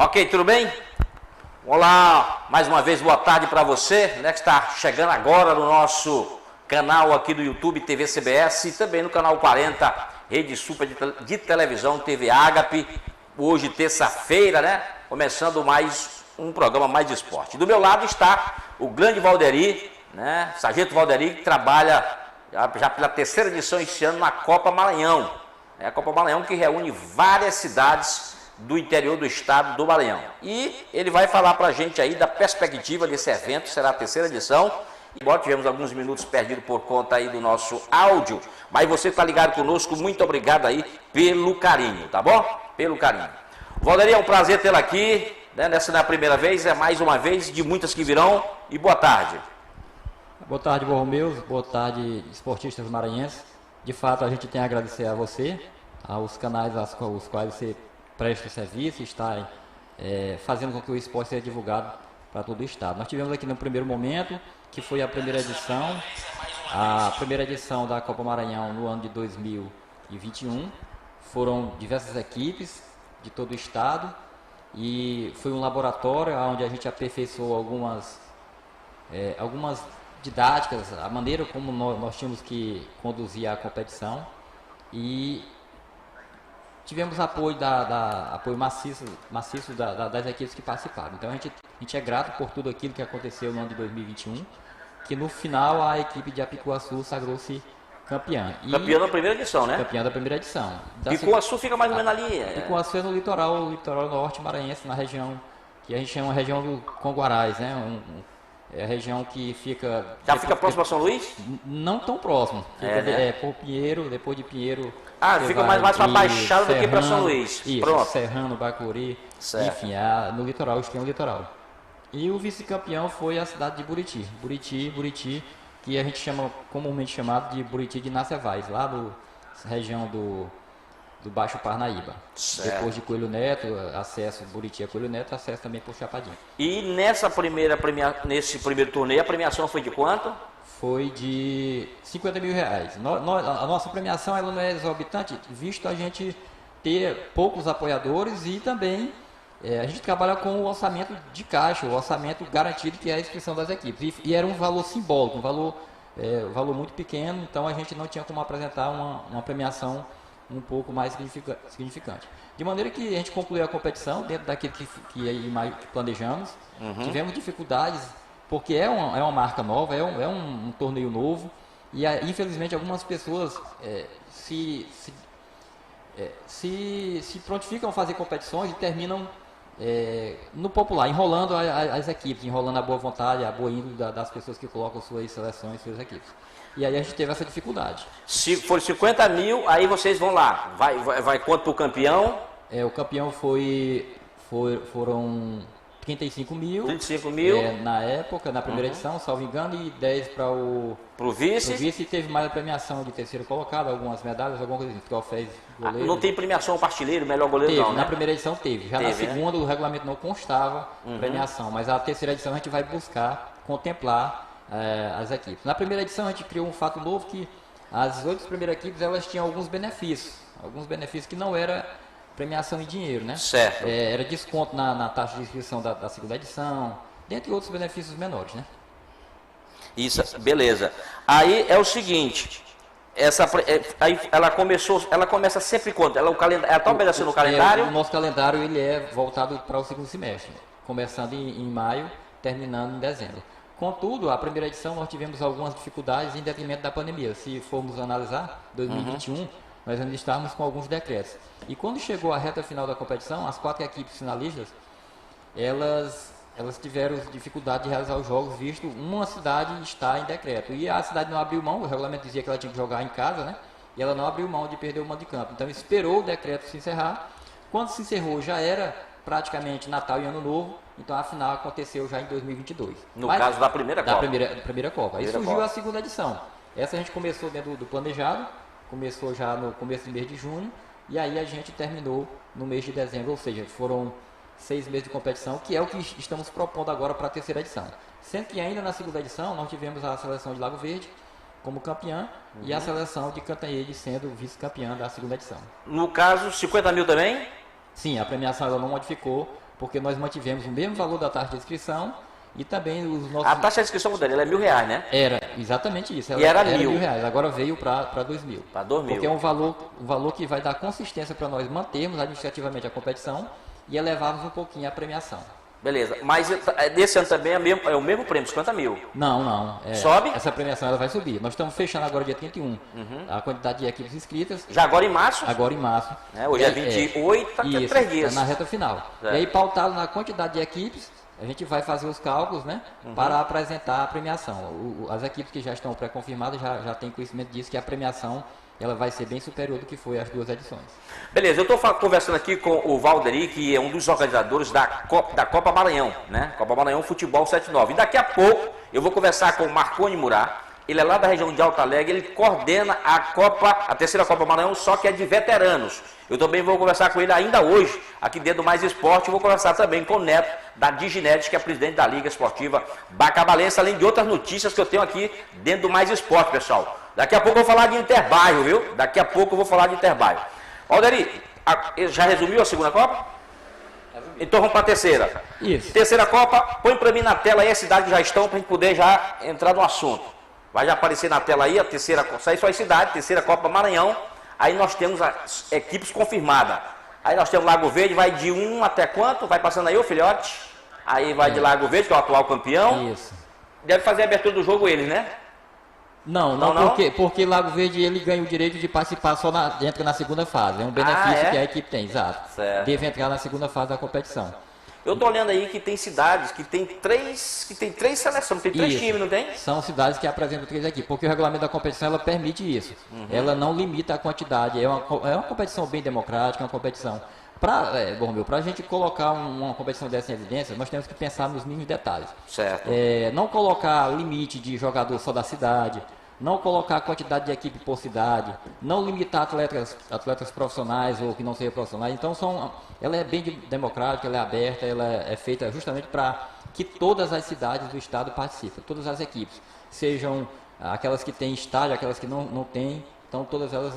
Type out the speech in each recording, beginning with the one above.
Ok, tudo bem? Olá, mais uma vez boa tarde para você, né, que está chegando agora no nosso canal aqui do YouTube TV CBS e também no canal 40, Rede Super de Televisão, TV Ágape. Hoje, terça-feira, né, começando mais um programa mais de esporte. Do meu lado está o grande Valderi, né, Sargento Valderi, que trabalha já pela terceira edição este ano na Copa Maranhão. É a Copa Maranhão que reúne várias cidades do interior do estado do Maranhão. E ele vai falar para a gente aí da perspectiva desse evento, será a terceira edição. Embora tivemos alguns minutos perdidos por conta aí do nosso áudio, mas você que está ligado conosco, muito obrigado aí pelo carinho, tá bom? Pelo carinho. Valderi, é um prazer tê-lo aqui, né? Nessa não é a primeira vez, é mais uma vez, de muitas que virão. E boa tarde. Boa tarde, Borromeus. Boa tarde, esportistas maranhenses. De fato, a gente tem a agradecer a você, aos canais aos quais você presta o serviço e está fazendo com que o esporte seja divulgado para todo o estado. Nós tivemos aqui no primeiro momento, que foi a primeira edição da Copa Maranhão no ano de 2021. Foram diversas equipes de todo o estado e foi um laboratório onde a gente aperfeiçoou algumas didáticas, a maneira como nós tínhamos que conduzir a competição, e tivemos apoio apoio maciço das equipes que participaram. Então a gente é grato por tudo aquilo que aconteceu no ano de 2021, que no final a equipe de Apicuaçu sagrou-se campeã. Campeã da primeira edição, né? Campeã da primeira edição. Apicuaçu fica mais ou menos ali. Apicuaçu é no litoral norte maranhense, na região que a gente chama região do Conguarais, né? É a região que fica... Já fica próximo a São Luís? Não tão próximo. Fica por Pinheiro, depois de Pinheiro... fica mais para Baixada do que para São Luís. Isso, pronto. Serrano, Bacuri, certo. Enfim, no litoral, extremo litoral. E o vice-campeão foi a cidade de Buriti. Buriti, que a gente chama, comumente chamado de Buriti de Nacevais, lá da região do Baixo Parnaíba. Certo. Depois de Coelho Neto, acesso Buriti a Coelho Neto, acesso também por Chapadinho. E nesse primeiro torneio, a premiação foi de quanto? Foi de R$50 mil. A nossa premiação ela não é exorbitante, visto a gente ter poucos apoiadores e também a gente trabalha com o orçamento de caixa, o orçamento garantido que é a inscrição das equipes. E era um valor simbólico, um valor muito pequeno, então a gente não tinha como apresentar uma premiação um pouco mais significante. De maneira que a gente concluiu a competição dentro daquilo que planejamos. Tivemos dificuldades, porque é uma marca nova, é um torneio novo, e infelizmente algumas pessoas se prontificam a fazer competições e terminam no popular, enrolando as equipes, enrolando a boa vontade, a boa índole das pessoas que colocam suas seleções, suas equipes. E aí a gente teve essa dificuldade. Se for R$50 mil, aí vocês vão lá. Vai quanto para o campeão? O campeão foram 35 mil. 35 mil. Na época, na primeira edição, salvo engano, e 10 para o vice. E teve mais a premiação de terceiro colocado, algumas medalhas, alguma coisa assim, troféus, goleiro. Não tem premiação ao partilheiro, melhor goleiro teve, não, né? Na primeira edição teve. Na segunda, o regulamento não constava premiação, mas a terceira edição a gente vai buscar contemplar as equipes. Na primeira edição a gente criou um fato novo que as 8 primeiras equipes elas tinham alguns benefícios que não era premiação em dinheiro, né? Certo. Era desconto na taxa de inscrição da segunda edição, dentre outros benefícios menores, né? Isso, beleza. Aí é o seguinte, aí ela começa sempre quando? Ela está obedecendo o calendário? O nosso calendário ele é voltado para o segundo semestre, começando em maio, terminando em dezembro. Contudo, a primeira edição nós tivemos algumas dificuldades em detrimento da pandemia. Se formos analisar 2021, nós ainda estávamos com alguns decretos. E quando chegou a reta final da competição, as 4 equipes finalistas, elas tiveram dificuldade de realizar os jogos, visto uma cidade está em decreto. E a cidade não abriu mão, o regulamento dizia que ela tinha que jogar em casa, né? E ela não abriu mão de perder o mando de campo. Então esperou o decreto se encerrar. Quando se encerrou, já era praticamente Natal e Ano Novo. Então a final aconteceu já em 2022. No caso da primeira Copa. Da primeira Copa. Aí surgiu a segunda edição. Essa a gente começou dentro do planejado, começou já no começo do mês de junho, e aí a gente terminou no mês de dezembro, ou seja, foram 6 meses de competição, que é o que estamos propondo agora para a terceira edição. Sendo que ainda na segunda edição nós tivemos a seleção de Lago Verde como campeã e a seleção de Cantanhede sendo vice-campeã da segunda edição. No caso, 50 mil também? Sim, a premiação ela não modificou, porque nós mantivemos o mesmo valor da taxa de inscrição e também os nossos... A taxa de inscrição dele é R$1.000, né? Era, exatamente isso. E era R$1.000, agora veio para R$2.000. Para R$2.000. Porque é um valor que vai dar consistência para nós mantermos administrativamente a competição e elevarmos um pouquinho a premiação. Beleza, mas desse ano também é o mesmo prêmio, 50 mil. Não. Sobe? Essa premiação ela vai subir. Nós estamos fechando agora dia 31 a quantidade de equipes inscritas. Já agora em março? Agora em março. Hoje é 28, tá isso, 3 dias. na reta final. E aí, pautado na quantidade de equipes, a gente vai fazer os cálculos, né, para apresentar a premiação. As equipes que já estão pré-confirmadas já têm conhecimento disso, que a premiação ela vai ser bem superior do que foi as 2 edições. Beleza, eu estou conversando aqui com o Valderi, que é um dos organizadores da Copa Maranhão, né? Copa Maranhão Futebol 79. E daqui a pouco eu vou conversar com o Marconi Murá. Ele é lá da região de Alto Alegre, ele coordena a terceira Copa Maranhão, só que é de veteranos. Eu também vou conversar com ele ainda hoje, aqui dentro do Mais Esporte. Eu vou conversar também com o Neto, da Diginet, que é presidente da Liga Esportiva Bacabalense, além de outras notícias que eu tenho aqui dentro do Mais Esporte, pessoal. Daqui a pouco eu vou falar de Interbairro, viu? Daqui a pouco eu vou falar de Interbairro. Valderi, já resumiu a segunda Copa? Então vamos para a terceira. Isso. Terceira Copa, põe para mim na tela aí as cidades que já estão, para a gente poder já entrar no assunto. Vai já aparecer na tela aí a terceira, sai só as cidades, terceira Copa Maranhão. Aí nós temos as equipes confirmadas. Aí nós temos Lago Verde, vai de 1 até quanto? Vai passando aí, ô filhote? Aí vai de Lago Verde, que é o atual campeão. Isso. Deve fazer a abertura do jogo eles, né? Não, porque Lago Verde ele ganha o direito de participar só entra na segunda fase. É um benefício que a equipe tem, exato. Certo. Deve entrar na segunda fase da competição. Eu tô olhando aí que tem cidades que tem três seleções, tem 3 times, não tem? São cidades que apresentam 3 equipes, porque o regulamento da competição ela permite isso. Ela não limita a quantidade. É uma competição bem democrática, uma competição. Para a gente colocar uma competição dessa em evidência, nós temos que pensar nos mínimos detalhes. Certo. Não colocar limite de jogador só da cidade, não colocar a quantidade de equipe por cidade, não limitar atletas profissionais ou que não sejam profissionais. Então, ela é bem democrática, ela é aberta, ela é feita justamente para que todas as cidades do estado participem, todas as equipes, sejam aquelas que têm estádio, aquelas que não têm, então todas elas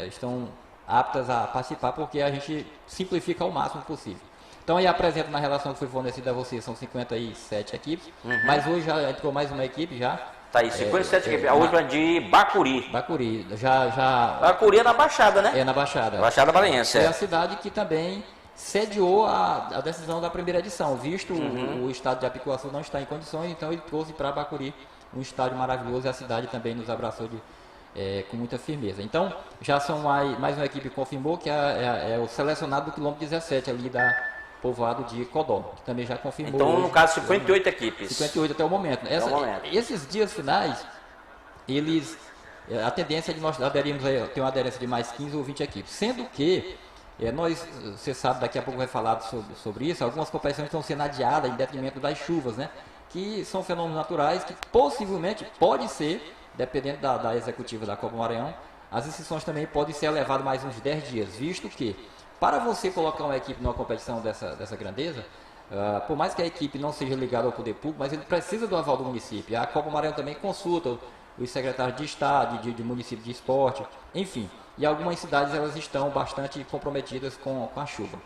estão aptas a participar, porque a gente simplifica ao máximo possível. Então, aí apresento na relação que foi fornecida a vocês, são 57 equipes, mas hoje já entrou mais uma equipe já. Tá aí, 57 equipes. A última é de Bacuri. Bacuri, Bacuri é na Baixada, né? É na Baixada. Baixada Maranhense. É a cidade que também sediou a decisão da primeira edição, visto o estado de Apicuaçu não está em condições, então ele trouxe para Bacuri um estádio maravilhoso e a cidade também nos abraçou com muita firmeza. Então, já são mais uma equipe que confirmou, que é o selecionado do quilômetro 17 ali da povoado de Codó, que também já confirmou. Então, hoje, no caso, 58 equipes. 58 até o momento. Esses dias finais, a tendência é de nós ter uma aderência de mais 15 ou 20 equipes, sendo que você sabe, daqui a pouco vai falar sobre isso, algumas competições estão sendo adiadas em detrimento das chuvas, né? Que são fenômenos naturais que possivelmente pode ser, dependendo da executiva da Copa Maranhão, as inscrições também podem ser elevadas mais uns 10 dias, visto que para você colocar uma equipe numa competição dessa grandeza, por mais que a equipe não seja ligada ao poder público, mas ele precisa do aval do município. A Copa Maranhão também consulta os secretários de Estado, de município de esporte, enfim. E algumas cidades elas estão bastante comprometidas com a chuva.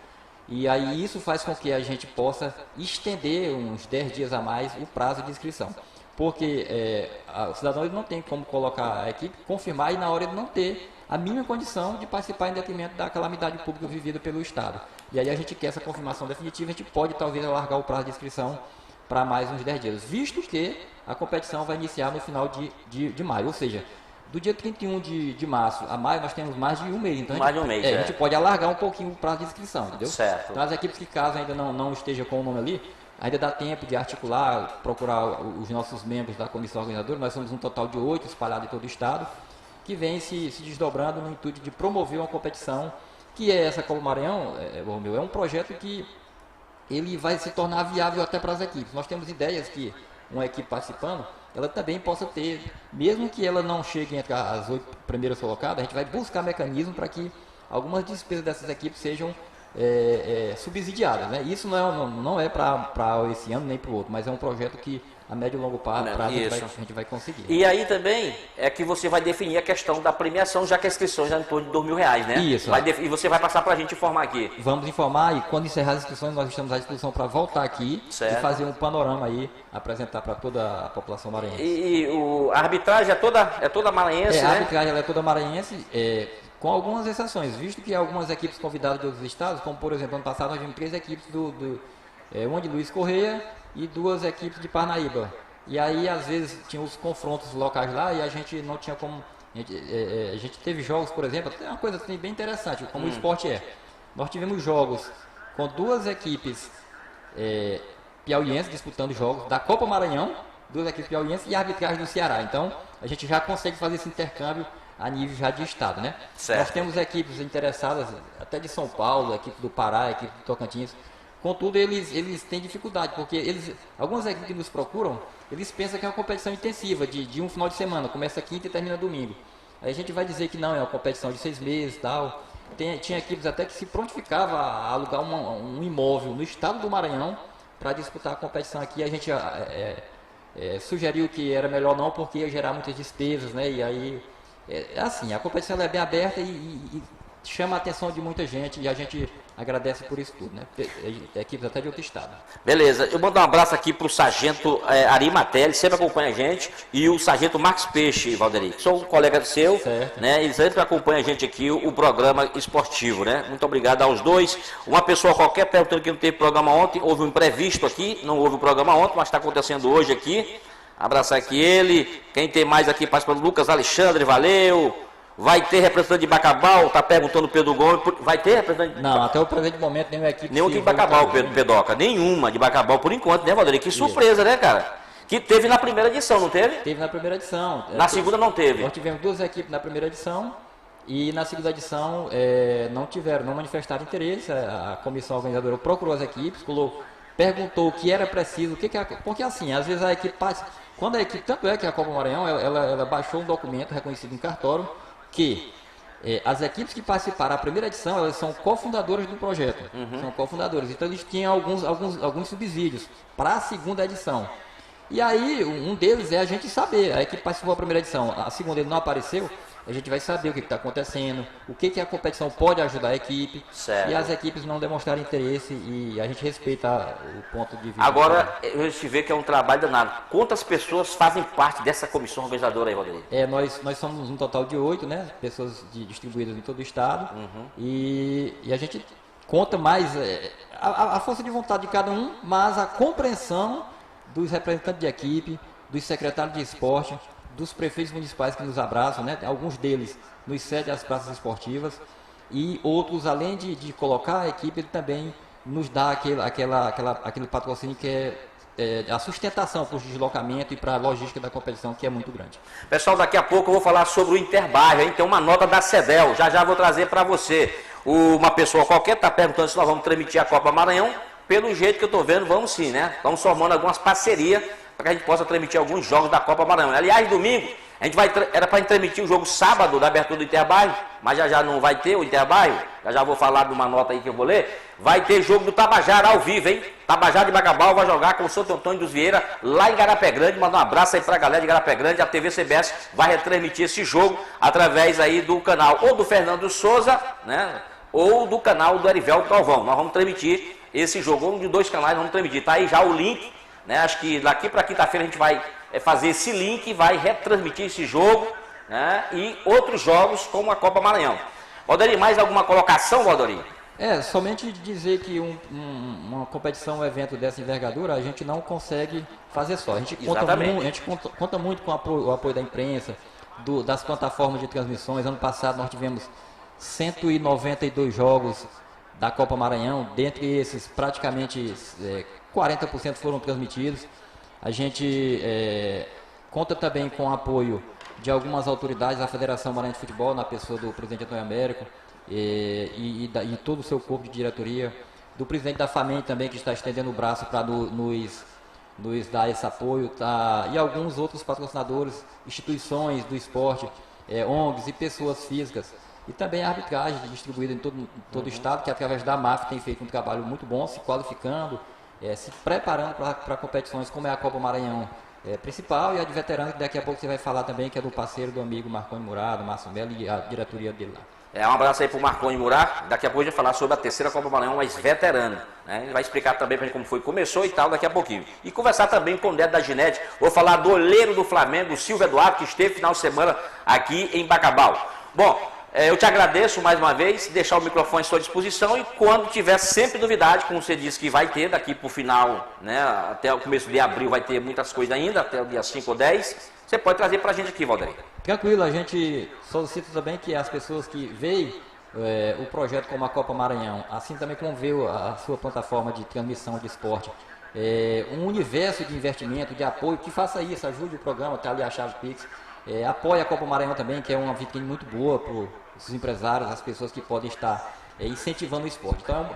E aí isso faz com que a gente possa estender uns 10 dias a mais o prazo de inscrição. Porque o cidadão ele não tem como colocar a equipe, confirmar e na hora ele não ter a mínima condição de participar em detrimento da calamidade pública vivida pelo Estado. E aí a gente quer essa confirmação definitiva, a gente pode talvez alargar o prazo de inscrição para mais uns 10 dias, visto que a competição vai iniciar no final de maio, ou seja, do dia 31 de março a maio nós temos mais de um mês, então a gente pode alargar um pouquinho o prazo de inscrição, entendeu? Certo. Então as equipes que caso ainda não esteja com o nome ali, ainda dá tempo de articular, procurar os nossos membros da comissão organizadora. Nós somos um total de 8 espalhados em todo o estado, que vem se desdobrando no intuito de promover uma competição, que é essa Copa Maranhão, é um projeto que ele vai se tornar viável até para as equipes. Nós temos ideias que uma equipe participando, ela também possa ter, mesmo que ela não chegue entre as 8 primeiras colocadas, a gente vai buscar mecanismos para que algumas despesas dessas equipes sejam subsidiadas, né? Isso não é para esse ano nem para o outro, mas é um projeto que a médio e longo prazo a gente vai conseguir. E aí também é que você vai definir a questão da premiação, já que a inscrição já é em torno de R$ 2.000, né? Isso. E você vai passar para a gente informar aqui. Vamos informar, e quando encerrar as inscrições, nós estamos à disposição para voltar aqui e fazer um panorama aí, apresentar para toda a população maranhense. E a arbitragem é toda maranhense, né? A arbitragem ela é toda maranhense, com algumas exceções, visto que algumas equipes convidadas de outros estados, como por exemplo, ano passado nós tivemos 3 equipes uma de Luiz Correia e 2 equipes de Parnaíba. E aí, às vezes, tinha os confrontos locais lá e a gente não tinha como... A gente teve jogos, por exemplo, tem uma coisa assim, bem interessante, como o esporte é. Nós tivemos jogos com 2 equipes piauienses disputando jogos da Copa Maranhão, 2 equipes piauienses e a arbitragem do Ceará. Então, a gente já consegue fazer esse intercâmbio a nível já de estado, né? Certo. Nós temos equipes interessadas, até de São Paulo, a equipe do Pará, a equipe do Tocantins. Contudo, eles têm dificuldade, porque algumas equipes que nos procuram, eles pensam que é uma competição intensiva, de um final de semana, começa quinta e termina domingo. Aí a gente vai dizer que não, é uma competição de 6 meses e tal. Tinha equipes até que se prontificava a alugar um imóvel no estado do Maranhão para disputar a competição aqui. A gente sugeriu que era melhor não, porque ia gerar muitas despesas, né? E aí, assim, a competição é bem aberta e chama a atenção de muita gente e a gente agradece por isso tudo, né? Equipes até de outro estado. Beleza, eu mando um abraço aqui para o sargento Ari Matelli, sempre acompanha a gente, e o sargento Marcos Peixe, Valderi, que sou um colega seu, certo, né? Eles sempre acompanham a gente aqui, o programa esportivo, né? Muito obrigado aos dois. Uma pessoa qualquer perguntando que não teve programa ontem, houve um imprevisto aqui, não houve o programa ontem, mas está acontecendo hoje aqui. Abraçar aqui ele, quem tem mais aqui participando, Lucas Alexandre, valeu. Vai ter representante de Bacabal, tá perguntando o Pedro Gomes, vai ter representante de Não, até o presente momento nenhuma equipe... Nenhuma de Bacabal, Pedoca, nenhuma de Bacabal por enquanto, né, Valderi? Que surpresa, né, cara? Que teve na primeira edição, não teve? Teve na primeira edição. Na segunda não teve. Nós tivemos 2 equipes na primeira edição e na segunda edição não manifestaram interesse. A comissão organizadora procurou as equipes, perguntou o que era preciso, porque assim, às vezes a equipe passa... Quando a equipe, tanto é que a Copa Maranhão, ela baixou um documento reconhecido em cartório, que as equipes que participaram da primeira edição, elas são cofundadoras do projeto. São cofundadoras. Então eles tinham alguns subsídios para a segunda edição. E aí, um deles é a gente saber, a equipe participou da primeira edição, a segunda ele não apareceu, a gente vai saber o que está acontecendo, o que a competição pode ajudar a equipe. Certo. E as equipes não demonstraram interesse e a gente respeita o ponto de vista. Agora, a gente vê que é um trabalho danado. Quantas pessoas fazem parte dessa comissão organizadora aí, Valderi? Nós somos um total de 8, né? Pessoas distribuídas em todo o estado. E a gente conta mais a força de vontade de cada um, mas a compreensão dos representantes de equipe, dos secretários de esporte, dos prefeitos municipais que nos abraçam, né? Alguns deles nos cedem às praças esportivas e outros, além de colocar a equipe, ele também nos dá aquele patrocínio que é a sustentação para o deslocamento e para a logística da competição, que é muito grande. Pessoal, daqui a pouco eu vou falar sobre o Interbairro, hein? Tem uma nota da CEDEL, já vou trazer para você. Uma pessoa qualquer está perguntando se nós vamos transmitir a Copa Maranhão. Pelo jeito que eu estou vendo, vamos sim, né? Estamos formando algumas parcerias para que a gente possa transmitir alguns jogos da Copa Maranhão. Aliás, domingo, a gente era para transmitir o jogo sábado da abertura do Interbairro, mas já não vai ter o Interbairro. Já vou falar de uma nota aí que eu vou ler. Vai ter jogo do Tabajara ao vivo, hein? Tabajara de Bacabal vai jogar com o Santo Antônio dos Vieira lá em Garapé Grande. Manda um abraço aí para a galera de Garapé Grande. A TV CBS vai retransmitir esse jogo através aí do canal ou do Fernando Souza, né? Ou do canal do Erivelto Galvão. Nós vamos transmitir esse jogo, um de 2 canais vamos transmitir. Tá aí já o link, né? Acho que daqui para quinta-feira a gente vai fazer esse link e vai retransmitir esse jogo, né? E outros jogos como a Copa Maranhão. Valderi, mais alguma colocação, Valderi? Somente dizer que uma competição, um evento dessa envergadura, a gente não consegue fazer só. A gente conta muito com o apoio da imprensa, das plataformas de transmissões. Ano passado nós tivemos 192 jogos da Copa Maranhão, dentre esses praticamente 40% foram transmitidos. A gente conta também com o apoio de algumas autoridades da Federação Maranhense de Futebol, na pessoa do presidente Antônio Américo e todo o seu corpo de diretoria, do presidente da FAMEN também, que está estendendo o braço para nos dar esse apoio, tá? E alguns outros patrocinadores, instituições do esporte, ONGs e pessoas físicas. E também a arbitragem distribuída em todo o estado, que através da MAF tem feito um trabalho muito bom, se qualificando, se preparando para competições como é a Copa Maranhão principal e a de veterano, que daqui a pouco você vai falar também, que é do parceiro do amigo Marconi Murado, Márcio Melo e a diretoria dele lá. Um abraço aí pro Marconi Murá. Daqui a pouco a gente vai falar sobre a terceira Copa Maranhão, mais veterana, né? Ele vai explicar também pra gente como foi que começou e tal daqui a pouquinho. E conversar também com o Neto da Ginete. Vou falar do olheiro do Flamengo, Silvio Eduardo, que esteve final de semana aqui em Bacabal. Bom, eu te agradeço mais uma vez, deixar o microfone à sua disposição e quando tiver sempre novidade, como você disse que vai ter daqui pro final, né? Até o começo de abril vai ter muitas coisas ainda, até o dia 5 ou 10. Você pode trazer pra gente aqui, Valdeir. Tranquilo, a gente solicita também que as pessoas que veem o projeto como a Copa Maranhão, assim também como veio a sua plataforma de transmissão de esporte, um universo de investimento, de apoio, que faça isso, ajude o programa, tá ali a chave Pix, apoie a Copa Maranhão também, que é uma vitrine muito boa para os empresários, as pessoas que podem estar incentivando o esporte. Então,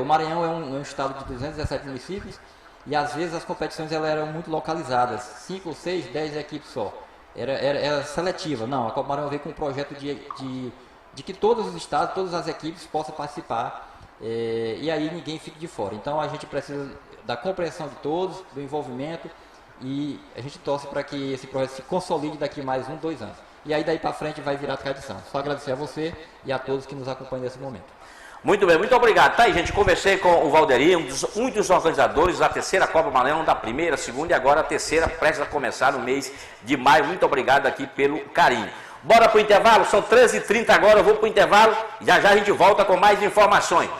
o Maranhão é um estado de 217 municípios e às vezes as competições eram muito localizadas, 5, 6, 10 equipes só. Era seletiva. Não, a Copa Maranhão veio com um projeto de que todos os estados, todas as equipes possam participar e aí ninguém fique de fora. Então a gente precisa da compreensão de todos, do envolvimento e a gente torce para que esse projeto se consolide daqui mais 1, 2 anos. E aí daí para frente vai virar tradição. Só agradecer a você e a todos que nos acompanham nesse momento. Muito bem, muito obrigado. Tá aí, gente, conversei com o Valdeir, um dos organizadores da terceira Copa Maranhão, da primeira, segunda e agora a terceira, prestes a começar no mês de maio. Muito obrigado aqui pelo carinho. Bora pro intervalo, são 13h30 agora, eu vou pro intervalo, já já a gente volta com mais informações.